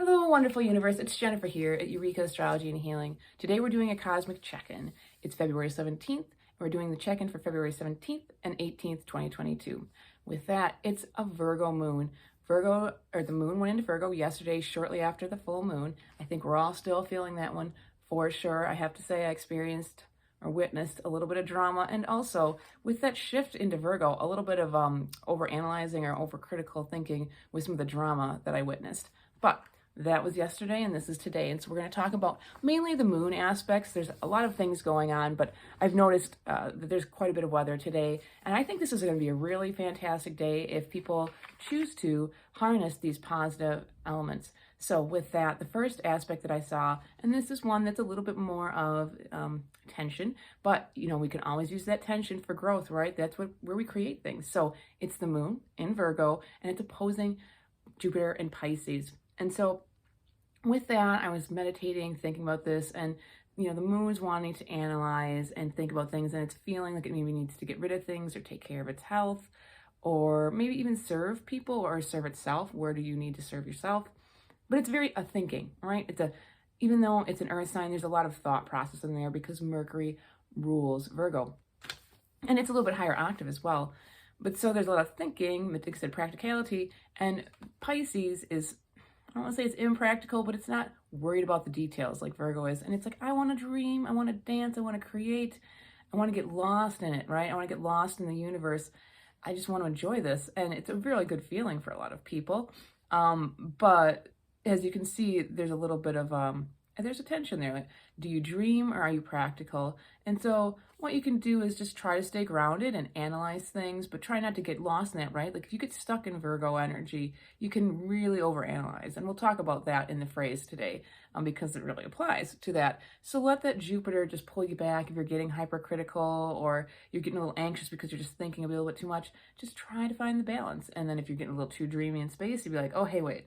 Hello, wonderful universe. It's Jennifer here at Eureka Astrology and Healing. Today we're doing a cosmic check-in. It's February 17th. We're doing the check-in for February 17th and 18th, 2022. With that, it's a Virgo moon. The moon went into Virgo yesterday, shortly after the full moon. I think we're all still feeling that one for sure. I have to say I experienced or witnessed a little bit of drama, and also with that shift into Virgo, a little bit of over-analyzing or over-critical thinking with some of the drama that I witnessed. But that was yesterday and this is today. And so we're going to talk about mainly the moon aspects. There's a lot of things going on, but I've noticed that there's quite a bit of weather today. And I think this is going to be a really fantastic day if people choose to harness these positive elements. So with that, the first aspect that I saw, and this is one that's a little bit more of tension, but we can always use that tension for growth, right? That's where we create things. So it's the moon in Virgo and it's opposing Jupiter in Pisces. And so with that, I was meditating, thinking about this, and the moon's wanting to analyze and think about things, and it's feeling like it maybe needs to get rid of things or take care of its health, or maybe even serve people or serve itself. Where do you need to serve yourself? But it's very thinking, right? Even though it's an earth sign, there's a lot of thought process in there because Mercury rules Virgo. And it's a little bit higher octave as well. But so there's a lot of thinking, like I said, practicality, and Pisces is, I don't want to say it's impractical, but it's not worried about the details like Virgo is. And it's like, I want to dream, I want to dance, I want to create, I want to get lost in it, right? I want to get lost in the universe. I just want to enjoy this. And it's a really good feeling for a lot of people. But as you can see, there's a little bit of, there's a tension there. Like, do you dream or are you practical? And so what you can do is just try to stay grounded and analyze things, but try not to get lost in that, right? Like if you get stuck in Virgo energy, you can really overanalyze. And we'll talk about that in the phrase today because it really applies to that. So let that Jupiter just pull you back if you're getting hypercritical or you're getting a little anxious because you're just thinking a little bit too much. Just try to find the balance. And then if you're getting a little too dreamy in space, you'd be like, oh, hey, wait.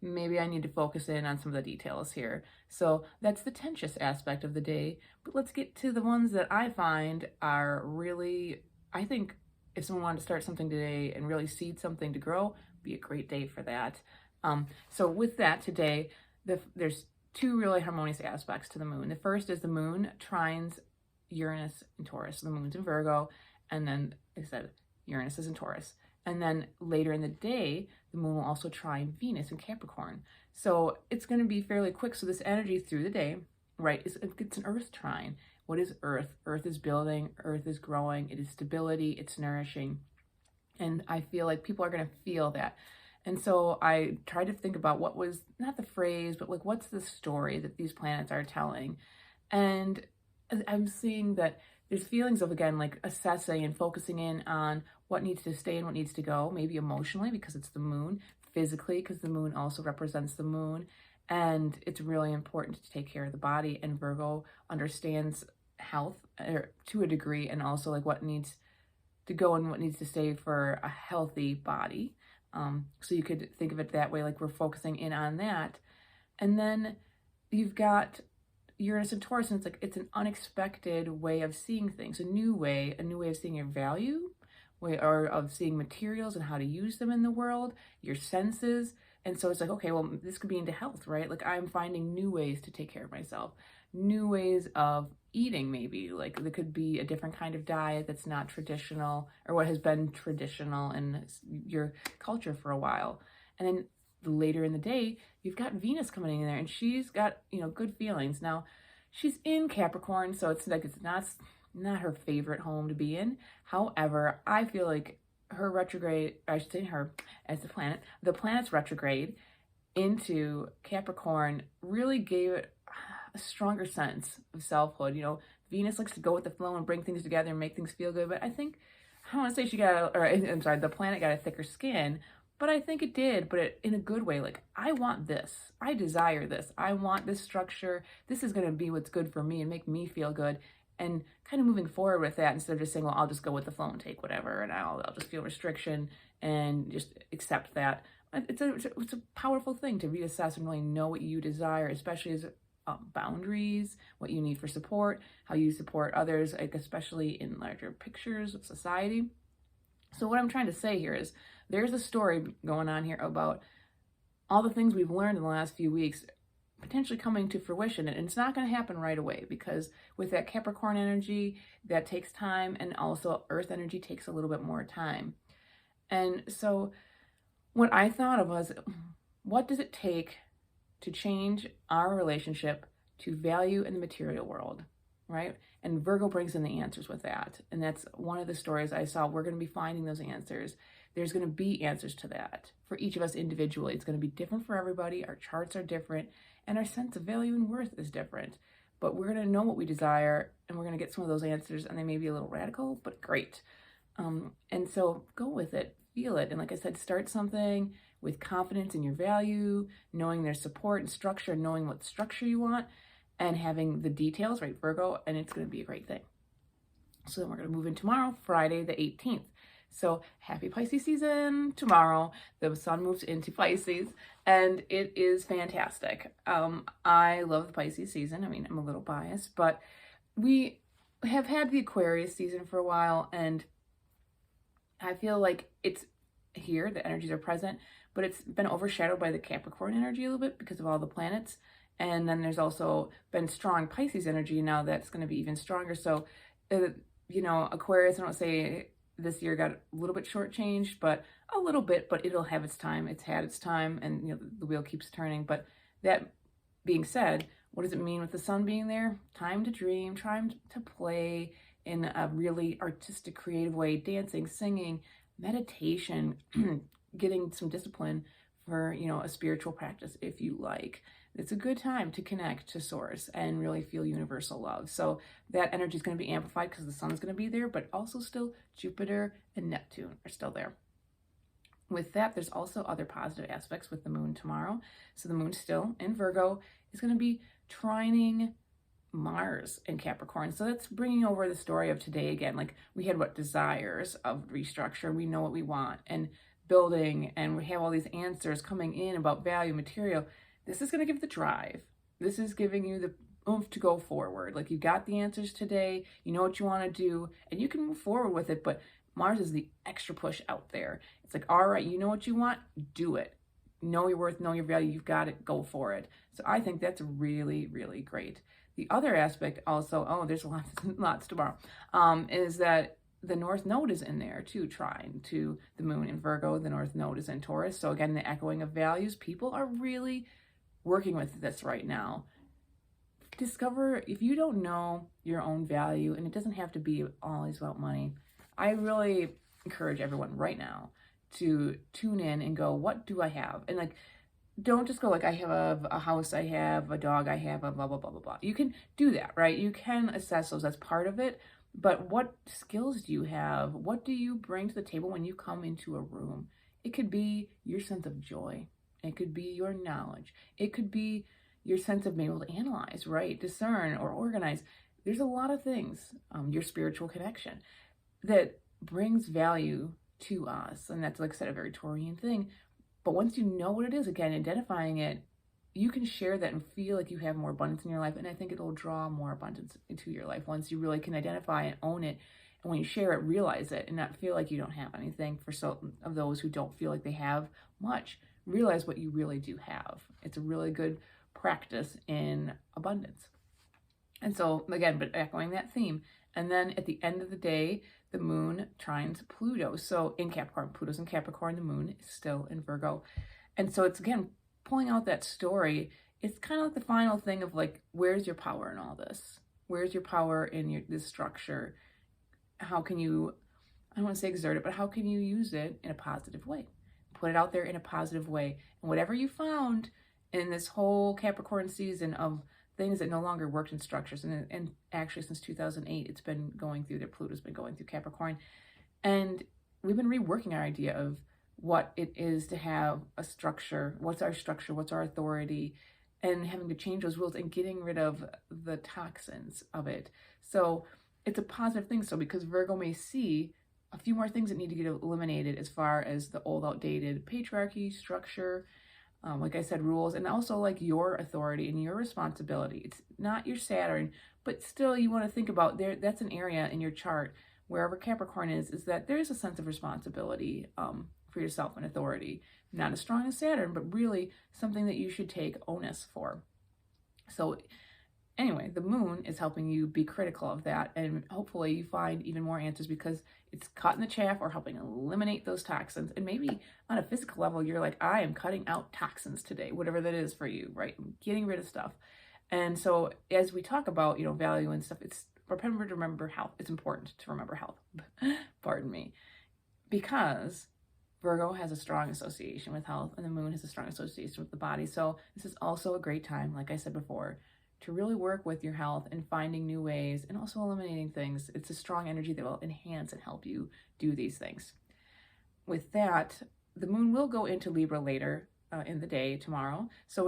Maybe I need to focus in on some of the details here. So that's the tensious aspect of the day. But let's get to the ones that I find are really, I think if someone wanted to start something today and really seed something to grow, be a great day for that. So with that today, there's two really harmonious aspects to the moon. The first is the moon trines Uranus and Taurus. The moon's in Virgo, and then, like I said, Uranus is in Taurus. And then later in the day, the moon will also trine Venus in Capricorn. So it's going to be fairly quick. So this energy through the day, right, it's an earth trine. What is earth? Earth is building, earth is growing, it is stability, it's nourishing. And I feel like people are going to feel that. And so I tried to think about what was, not the phrase, but like what's the story that these planets are telling. And I'm seeing that there's feelings of, again, like assessing and focusing in on what needs to stay and what needs to go, maybe emotionally because it's the moon, physically because the moon also represents the moon. And it's really important to take care of the body. And Virgo understands health to a degree, and also like what needs to go and what needs to stay for a healthy body. So you could think of it that way, like we're focusing in on that. And then you've got Uranus and Taurus, and it's an unexpected way of seeing things, a new way of seeing your value, or of seeing materials and how to use them in the world, your senses. And so it's like, okay, well, this could be into health, right? Like I'm finding new ways to take care of myself, new ways of eating, maybe. Like there could be a different kind of diet that's not traditional or what has been traditional in your culture for a while. And then later in the day, you've got Venus coming in there, and she's got, good feelings. Now, she's in Capricorn, so it's like it's not her favorite home to be in. However, I feel like her retrograde, I should say her as the planet's retrograde into Capricorn really gave it a stronger sense of selfhood. Venus likes to go with the flow and bring things together and make things feel good, but I think, I don't want to say the planet got a thicker skin, but I think it did, but in a good way. Like, I want this. I desire this. I want this structure. This is going to be what's good for me and make me feel good. And kind of moving forward with that instead of just saying, well, I'll just go with the flow and take whatever, and I'll just feel restriction and just accept that. It's a powerful thing to reassess and really know what you desire, especially as boundaries, what you need for support, how you support others, like especially in larger pictures of society. So what I'm trying to say here is there's a story going on here about all the things we've learned in the last few weeks potentially coming to fruition. And it's not going to happen right away, because with that Capricorn energy, that takes time, and also Earth energy takes a little bit more time. And so what I thought of was, what does it take to change our relationship to value in the material world, right? And Virgo brings in the answers with that. And that's one of the stories I saw. We're going to be finding those answers. There's going to be answers to that for each of us individually. It's going to be different for everybody. Our charts are different, and our sense of value and worth is different. But we're going to know what we desire, and we're going to get some of those answers, and they may be a little radical, but great. And so go with it, feel it. And like I said, start something with confidence in your value, knowing there's support and structure, knowing what structure you want, and having the details, right, Virgo, and it's going to be a great thing. So then we're going to move in tomorrow, Friday the 18th. So happy Pisces season. Tomorrow, the sun moves into Pisces, and it is fantastic. I love the Pisces season. I mean, I'm a little biased, but we have had the Aquarius season for a while, and I feel like it's here, the energies are present, but it's been overshadowed by the Capricorn energy a little bit because of all the planets. And then there's also been strong Pisces energy. Now that's going to be even stronger. So, Aquarius, I don't say this year got a little bit shortchanged, but a little bit, but it'll have its time. It's had its time, and the wheel keeps turning. But that being said, what does it mean with the sun being there? Time to dream, time to play in a really artistic, creative way, dancing, singing, meditation, getting some discipline for, a spiritual practice if you like. It's a good time to connect to source and really feel universal love. So that energy is going to be amplified because the sun is going to be there, but also still Jupiter and Neptune are still there. With that, there's also other positive aspects with the moon tomorrow. So the moon still in Virgo is going to be trining Mars in Capricorn. So that's bringing over the story of today again. Like we had desires of restructure. We know what we want and building, and we have all these answers coming in about value, material. This is going to give the drive. This is giving you the oomph to go forward. Like you got the answers today, you know what you want to do, and you can move forward with it. But Mars is the extra push out there. It's like, all right, you know what you want, do it. Know your worth, know your value, you've got it, go for it. So I think that's really, really great. The other aspect also, there's lots tomorrow, is that the North Node is in there too, trine to the moon in Virgo. The North Node is in Taurus. So again, the echoing of values. People are really working with this right now. Discover, if you don't know your own value, and it doesn't have to be always about money, I really encourage everyone right now to tune in and go, what do I have? And don't just go I have a house, I have a dog, I have a blah, blah, blah, blah, blah. You can do that, right? You can assess those as part of it. But what skills do you have? What do you bring to the table when you come into a room? It could be your sense of joy. It could be your knowledge. It could be your sense of being able to analyze, right? Discern or organize. There's a lot of things, your spiritual connection, that brings value to us. And that's, like I said, a very Taurian thing. But once you know what it is, again, identifying it, you can share that and feel like you have more abundance in your life. And I think it'll draw more abundance into your life once you really can identify and own it. And when you share it, realize it and not feel like you don't have anything. For some of those who don't feel like they have much, realize what you really do have. It's a really good practice in abundance. And so, again, but echoing that theme. And then at the end of the day, the moon trines Pluto. So in Capricorn, Pluto's in Capricorn, the moon is still in Virgo. And so it's, again, pulling out that story. It's kind of like the final thing of where's your power in all this? Where's your power in this structure? How can you, I don't want to say exert it, but how can you use it in a positive way? Put it out there in a positive way. And whatever you found in this whole Capricorn season of things that no longer worked in structures, and actually since 2008, it's been going through there. Pluto's been going through Capricorn. And we've been reworking our idea of what it is to have a structure. What's our structure? What's our authority? And having to change those rules and getting rid of the toxins of it. So it's a positive thing. So because Virgo may see a few more things that need to get eliminated as far as the old outdated patriarchy structure, like I said, rules, and also your authority and your responsibility. It's not your Saturn, but still you want to think about there. That's an area in your chart, wherever Capricorn is that there is a sense of responsibility for for yourself and authority. Not as strong as Saturn, but really something that you should take onus for. So anyway, the moon is helping you be critical of that, and hopefully you find even more answers because it's cutting the chaff or helping eliminate those toxins. And maybe on a physical level, you're like, I am cutting out toxins today, whatever that is for you, right? Getting rid of stuff. And so as we talk about, value and stuff, it's remember health. It's important to remember health, pardon me, because Virgo has a strong association with health and the moon has a strong association with the body. So this is also a great time, like I said before, to really work with your health and finding new ways and also eliminating things. It's a strong energy that will enhance and help you do these things. With that, the moon will go into Libra later in the day tomorrow. So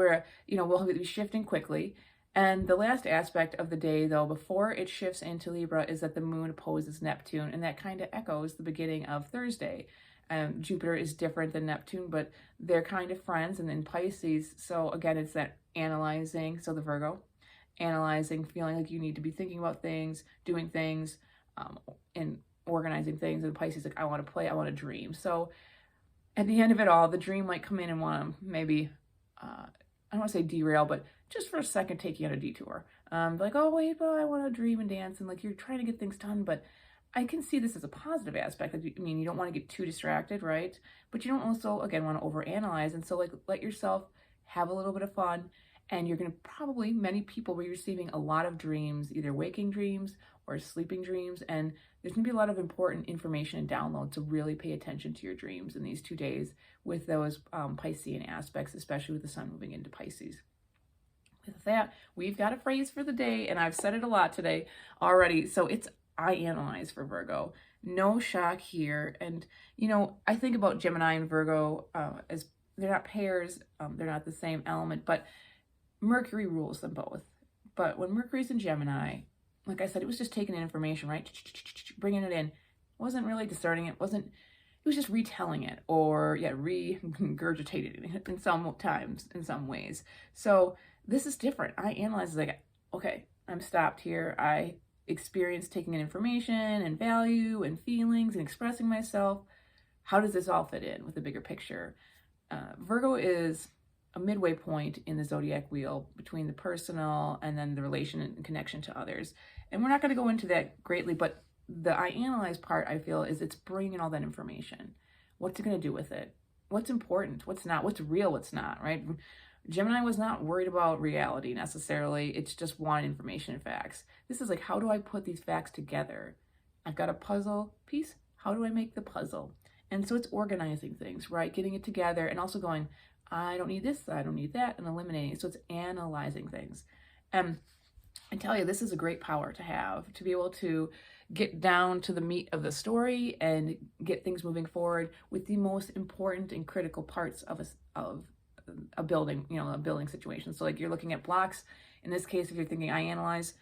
we'll be shifting quickly. And the last aspect of the day, though, before it shifts into Libra, is that the moon opposes Neptune, and that kind of echoes the beginning of Thursday. Jupiter is different than Neptune, but they're kind of friends, and then Pisces. So again, it's that analyzing. So the Virgo, analyzing, feeling like you need to be thinking about things, doing things, and organizing things. And Pisces, like, I want to play, I want to dream. So at the end of it all, the dream might come in and want to maybe, I don't want to say derail, but just for a second, take you on a detour. Like, oh, wait, but I want to dream and dance. And like, you're trying to get things done, but I can see this as a positive aspect. I mean, you don't want to get too distracted, right? But you don't also, again, want to overanalyze. And so like, let yourself have a little bit of fun. And you're going to probably, many people will be receiving a lot of dreams, either waking dreams or sleeping dreams. And there's going to be a lot of important information and download. So really pay attention to your dreams in these 2 days with those Piscean aspects, especially with the sun moving into Pisces. With that, we've got a phrase for the day, and I've said it a lot today already. So it's I analyze for Virgo. No shock here. And, I think about Gemini and Virgo as they're not pairs. They're not the same element, but Mercury rules them both. But when Mercury's in Gemini, like I said, it was just taking in information, right? Bringing it in. Wasn't really discerning it. It was just retelling it or regurgitating it in some ways. So this is different. I analyze like, okay, I'm stopped here. I experience taking in information and value and feelings and expressing myself. How does this all fit in with the bigger picture? Virgo is a midway point in the zodiac wheel between the personal and then the relation and connection to others. And we're not going to go into that greatly, but the I analyze part, I feel, is it's bringing all that information. What's it going to do with it? What's important? What's not? What's real? What's not, right? Gemini was not worried about reality necessarily. It's just wanted information and facts. This is like, how do I put these facts together? I've got a puzzle piece. How do I make the puzzle? And so it's organizing things, right? Getting it together and also going, I don't need this, I don't need that, and eliminating it. So it's analyzing things. I tell you, this is a great power to have, to be able to get down to the meat of the story and get things moving forward with the most important and critical parts of a building, a building situation. So like you're looking at blocks. In this case, if you're thinking I analyze,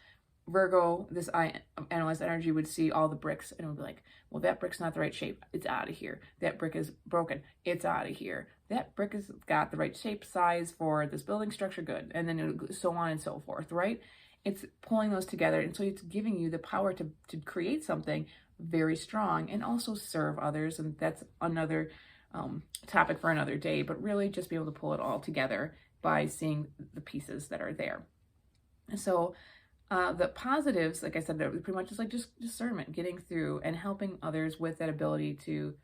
Virgo, this I analyze energy would see all the bricks and it would be like, well, that brick's not the right shape. It's out of here. That brick is broken. It's out of here. That brick has got the right shape, size for this building structure. Good. And then so on and so forth, right? It's pulling those together. And so it's giving you the power to create something very strong and also serve others. And that's another topic for another day, but really just be able to pull it all together by seeing the pieces that are there. And so the positives, like I said, they're pretty much just discernment, getting through and helping others with that ability to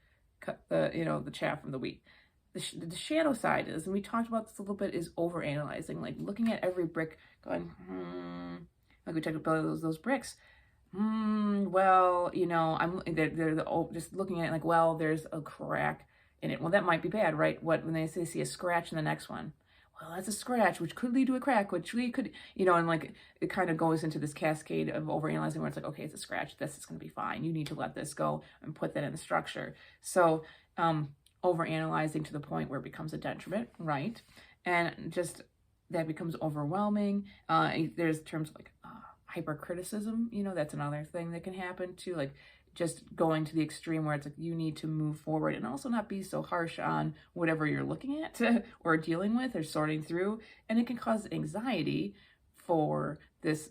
cut the chaff from the wheat. The shadow side is, and we talked about this a little bit, is overanalyzing, like looking at every brick, going, like we talked about those bricks. Well, they're just looking at it like, well, there's a crack in it. Well, that might be bad, right? When they see a scratch in the next one. Well, that's a scratch, which could lead to a crack, which could, and like it kind of goes into this cascade of overanalyzing where it's like, okay, it's a scratch. This is going to be fine. You need to let this go and put that in the structure. So, overanalyzing to the point where it becomes a detriment, right? And just that becomes overwhelming. There's terms like hypercriticism, that's another thing that can happen too, like just going to the extreme where it's like you need to move forward and also not be so harsh on whatever you're looking at or dealing with or sorting through. And it can cause anxiety for this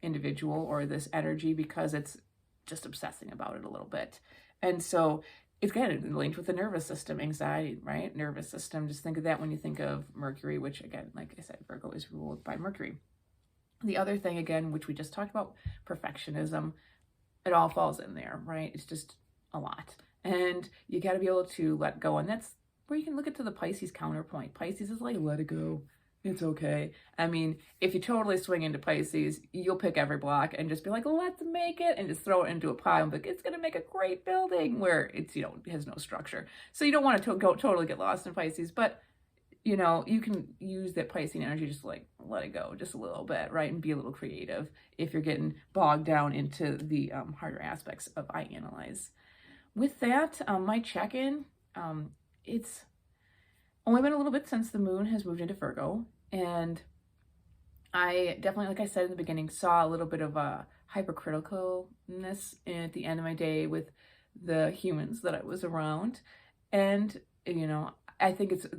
individual or this energy because it's just obsessing about it a little bit. And so it's kind of linked with the nervous system, anxiety, right? Nervous system. Just think of that when you think of Mercury, which again, like I said, Virgo is ruled by Mercury. The other thing, again, which we just talked about, perfectionism, it all falls in there, right? It's just a lot. And you got to be able to let go. And that's where you can look into the Pisces counterpoint. Pisces is like, let it go. It's okay. I mean, if you totally swing into Pisces, you'll pick every block and just be like, let's make it, and just throw it into a pile and be like, it's going to make a great building, where it's, you know, it has no structure. So you don't want to go totally get lost in Pisces, but you know, you can use that Piscean energy just to like let it go just a little bit, right? And be a little creative if you're getting bogged down into the harder aspects of I Analyze. With that, my check-in, it's only been a little bit since the moon has moved into Virgo, and I definitely, like I said in the beginning, saw a little bit of a hypercriticalness at the end of my day with the humans that I was around. And, you know, I think it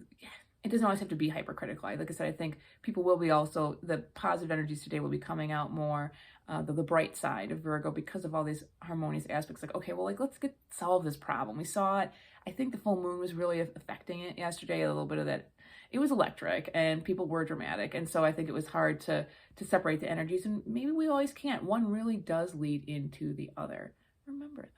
doesn't always have to be hypercritical. Like I said, I think people will be also, the positive energies today will be coming out more, the bright side of Virgo, because of all these harmonious aspects. Like, okay, well, like, let's solve this problem. We saw it. I think the full moon was really affecting it yesterday, a little bit of that. It was electric and people were dramatic. And so I think it was hard to separate the energies, and maybe we always can't. One really does lead into the other. Remember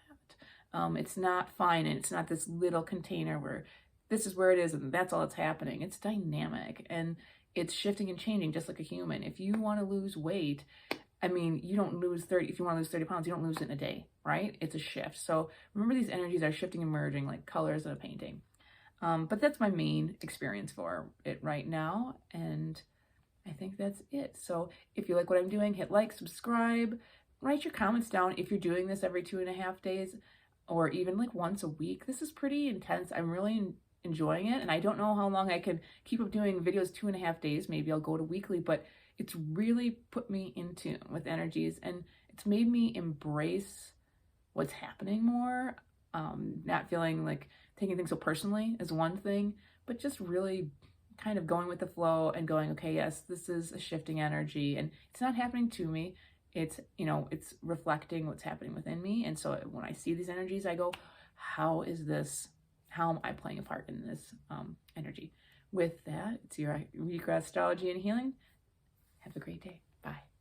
that. It's not fine, and it's not this little container where this is where it is and that's all that's happening. It's dynamic and it's shifting and changing just like a human. If you want to lose weight, I mean, you don't lose 30, if you want to lose 30 pounds, you don't lose it in a day, right? It's a shift. So remember, these energies are shifting and merging like colors in a painting. But that's my main experience for it right now. And I think that's it. So if you like what I'm doing, hit like, subscribe, write your comments down if you're doing this every 2.5 days or even like once a week. This is pretty intense. I'm really enjoying it, and I don't know how long I can keep up doing videos 2.5 days. Maybe I'll go to weekly, but it's really put me in tune with energies, and it's made me embrace what's happening more. Not feeling like taking things so personally is one thing, but just really kind of going with the flow and going, okay, yes, this is a shifting energy, and it's not happening to me. It's, you know, it's reflecting what's happening within me. And so when I see these energies, I go, how am I playing a part in this energy? With that, it's your Astrology and Healing. Have a great day. Bye.